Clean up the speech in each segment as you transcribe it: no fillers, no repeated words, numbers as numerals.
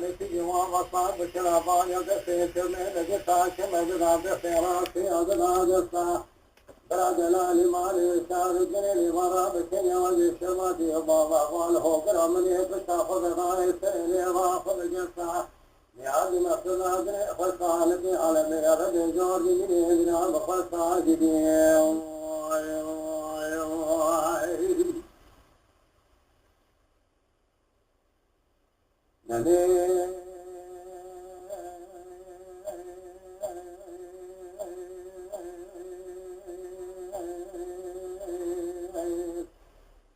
نتيجة ومصاب شرابان يقصي ترمي لقصا كما بغاب خيراتي أضنا قصا برا جلال مالي سار جنيني ورا بكنيا وجي شرماتي بابا والهو برا مني بشاخذ غاي سيني رافض قصا نعادي مخصوصا جني خلصا لبي على ميرد جورجي مني جناب خلصا جديد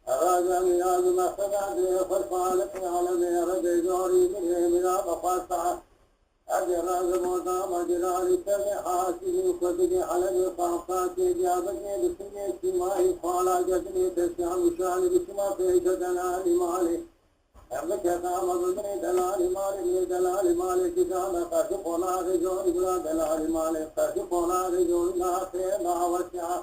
أراجعني لازم أخذ فرصالك على ميرد جوري من بخاصة أجي لازم وطام جلالي سمحاتي وكبدي على القاقاتي جابتني بسني اجتماعي فالا جدني تسعى شاني بسما في جدلالي مالي أبكى قام ضمني دلالي مالي من دلالي مالي كتابة قاشقنا رجون بلا دلالي مالي قاشقنا رجون ناصر ما وسع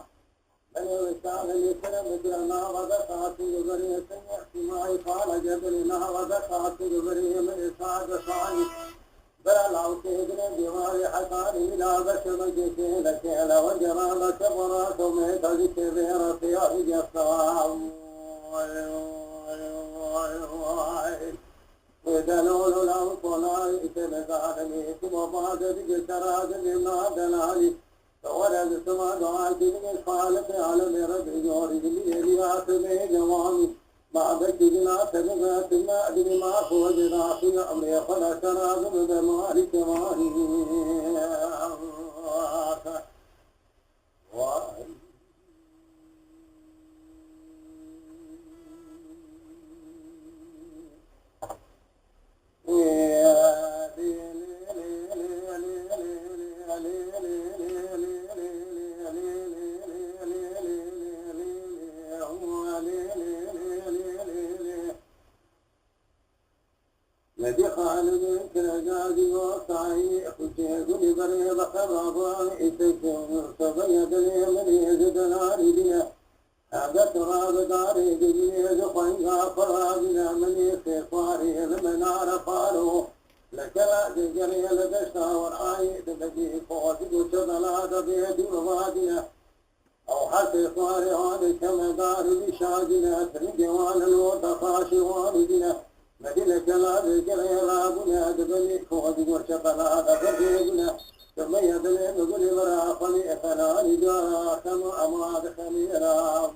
من وسع من سلم جرنا وذقاتي يبري سمع سماعي قال جبلنا وذقاتي يبري من إسعاد صاني بلا العوكي بن جواري حقاني لا بشر جيكي لكيلا وجرامة برات وميت ذكر خيار جفام ودلول لو طلعي تلقاني وبعد بجسرات لما دلالي فولد سما دعاتي من خالق على مرد جوري ليليات من جوامي ما بجدنا تبغى ما أدري ما هو جراحي أمري خلا شراب من مالك الذي خالد كرجازي وصاحي خشيه لبريض خرابان إتكم صبيد اليمن يزدنا لدنا هذا تراب داري دجني زخنها فرابنا من يخفاري المنار قالوا لك لا تجري لدشتا ورعاي تبدي فوتك وشغلات بيد وغادنا أو حتى صارعان كما دار بشاجنا تنجوان الوطقاش والدنا مدينة جلال جري رابنا دبني فوق وشقنا فرجنا ثم يدني نقول مرا خلي فلان جارا كما أماد خميرا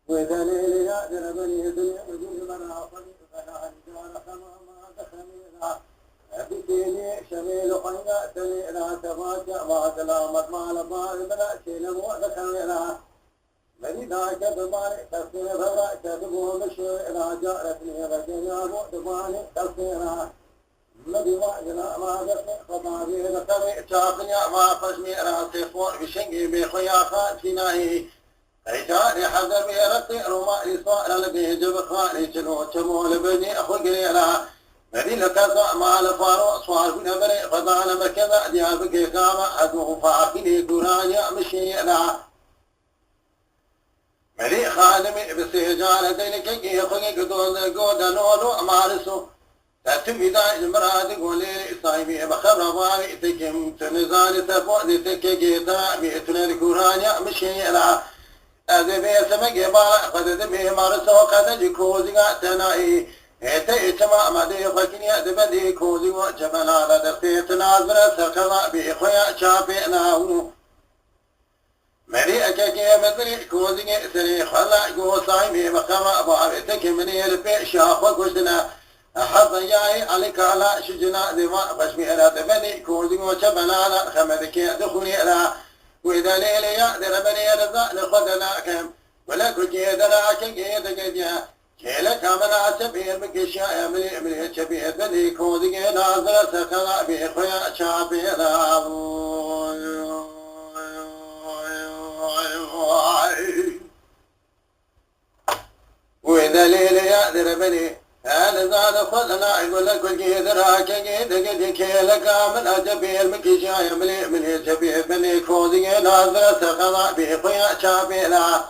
وذليل يأذن بني دنيا نقول مرا خلي فلان جارا كما أماد خميرا بكيني شميل قنقا تنيرا تفاجأ وادلامت مال باربنا شينمو ذكرنا من ذاك بمالي تفسير فرع كتبه مشيرا جارتني وجنابو دماني تفسيرا الذي وعدنا ما ذكر خطابي ذكري شاقنيا ما قشميرا تفور بشنقي بخيا خاتناهي رجال حذر بيرتي رماء إصائر لبيه جبخاني جنو تمول بني أخو قريرا مدينة كذا مع الفاروق صار في نبري فضعنا مكذا ديابك كاما أدوه فاقني قرانيا مشيئنا ملي خادمي بسيجالة دينك يخلق دون قود نولو أمارسو تتمي دا إجمرات قولي صايبي بخرباني تكم تنزاني تفوق تكي ترامي تنال قرانيا مشيئنا أذبي سمك بالا قد ذبي مارسو قد جكوزي تنائي إتما مدي خكني أدبدي كوزي وجبنا لدخيت نازر سكلا بإخويا شابئنا مري أكاكي مدري كوزي سري خلا جو صايمي بخما بارتك مني البي شاخ وكشنا أحط جاي عليك على شجنا دماء بشمي أنا دبدي كوزي وجبنا لخمدك دخوني لا وإذا ليلي يأذر بني رزا لخدنا كم ولا كجي دراك جيدك كيلا كامنا سبيل بكشاء من شبيه بدي كودي ناظر سكنا بخيا شابيرا ودليل يأذر بني هذا زاد خذنا يقول لك الجيدراك جيدك كيلا كامنا سبيل بكشاء من شبيه بدي كودي ناظر سكنا بخيا شابيرا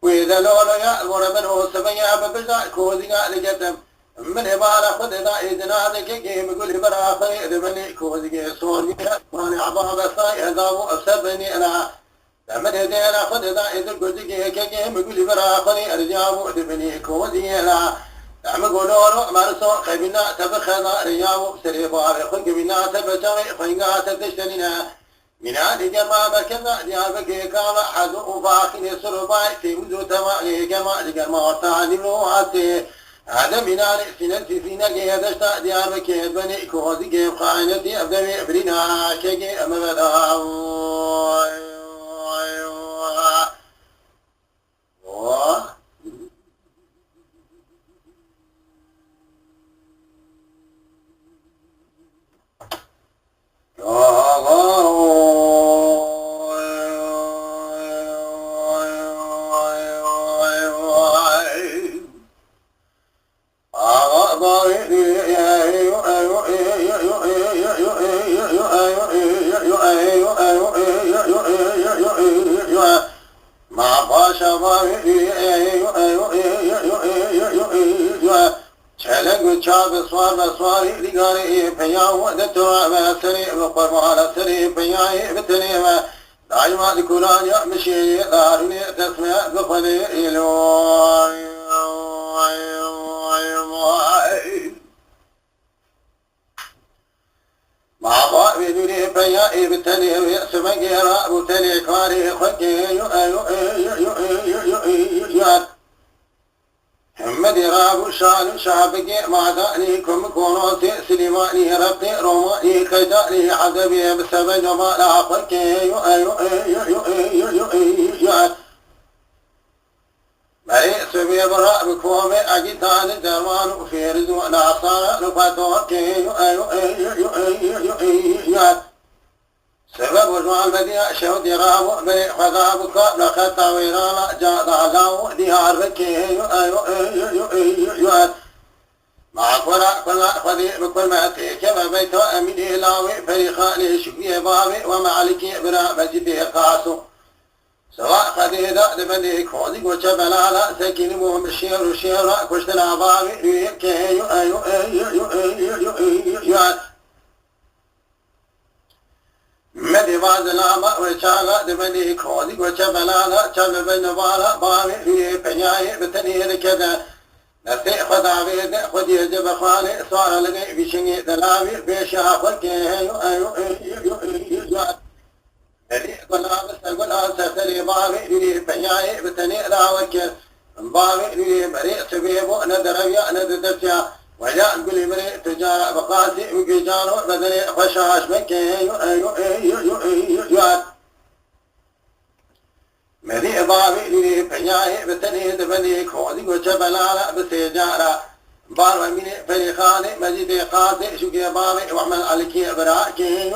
وإذا لولا يا وربنا وسبيا ببزا كوزيا لجتم من عبارة خد إذا إذنا ذيك جيم يقول براخي إذا مني كوزيا صوري وأنا عبارة صاي هذا وأسبني أنا من إذا خد إذا إذا كوزيا كجيم يقول براخي أرجعوا إذا مني كوزيا لا عم يقولوا مرسو خبينا تبخنا رياو سريبار خد بنا تبجري خينا تدشتنينا من هذه جماعة بكنا جابك كما حذو باخن سرباي في وجود تمالي جماعة جماعة تعلموا هذا من على سنة سنة جهدشتا جابك بني كوزي جيب خاينتي أبدأ برينا كي أمبدا محمد راب شان شعبك مع دانيكم كونوا سليماني ربي روماني كداني حدبي بسبب جمال عقلك مري سبي برا بكومي أجتان درمان في رزق ناصار نفتوك سبب وجوع المدينة شهد رام بني خذابك لقد طويرانا جاد عزاو ديارك مع كل خذي بكل ما تيك بيت أمين لاوي فريخاني شبيه بابي ومعلكي برا بجده قاسو سواء خذي ذا لبني كوزي وشبل على سكين مهم الشير وشير كشتنا بابي يكي مدي بعد الأمر وشالا دبني كودي وشبلالا شاب بين بالا بامي في بنياي بتنير كذا نسي خدا بيد خدي جب خالي صار لقي بشني دلامي بيشا خلكي هذه كلها بس كلها سفري بامي في بنياي بتنير لاوكر بامي في بريء سبيبو ندربيا نددفيا وجاء كل مري تجارة بقاسي وكيجانو بدني خشاش بكي مذي ضابي لي بنياي بتني دبني كودي وجبلالا بسيجارة بار مني فريخاني مزيد قاسي شوكي بابي وعمل عليكي براكي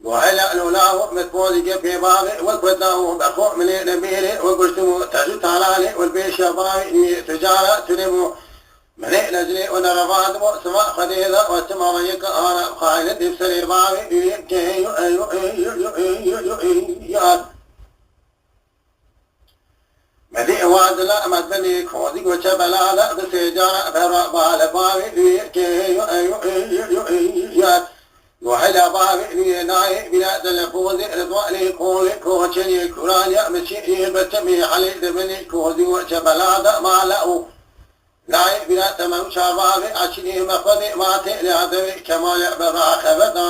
وهلا لولاه متفوزي في بابي وكذاه بخو من نبيري وقلتمو تجو تعالي والبيش بابي تجارة تنمو من نجري ونرفادمو سماء خديدة وسماء ويك أنا خاينة بسري بابي كي مدي واد لا مدني كودي وشبلا لا بسجارة برا بالبابي كي وحلا بابي ناي بلا تلفوز رضواني كولي كوشني كورانيا مشي بتمي علي دبني كودي وشبلا ما لاو ناي بلا تمام شبابي عشني مخدي ما تلعبي كمال براخ بدا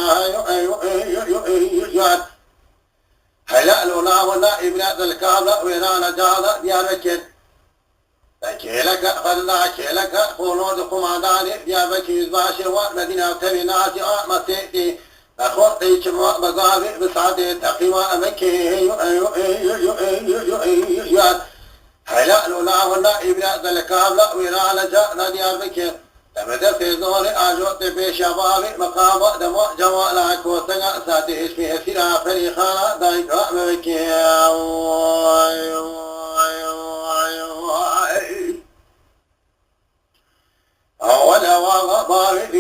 هلا لولا ولا ابن الكابلا ويرانا جالا ديارك كيلك خلا كيلك خلود قماداني ديابك يزباشر ومدينة تبيناتي متيتي أخوتي كما بقابي بسعدي تقيمة أمكي هلا لولا ولا ابن الكابلا ويرانا جالا ديابك تبدأ في ظهري أجوت بشبابي مقام دمو جوالك وسنة ساتي اسمه سيرا فريخانا دايك أمكي ولا والله بارد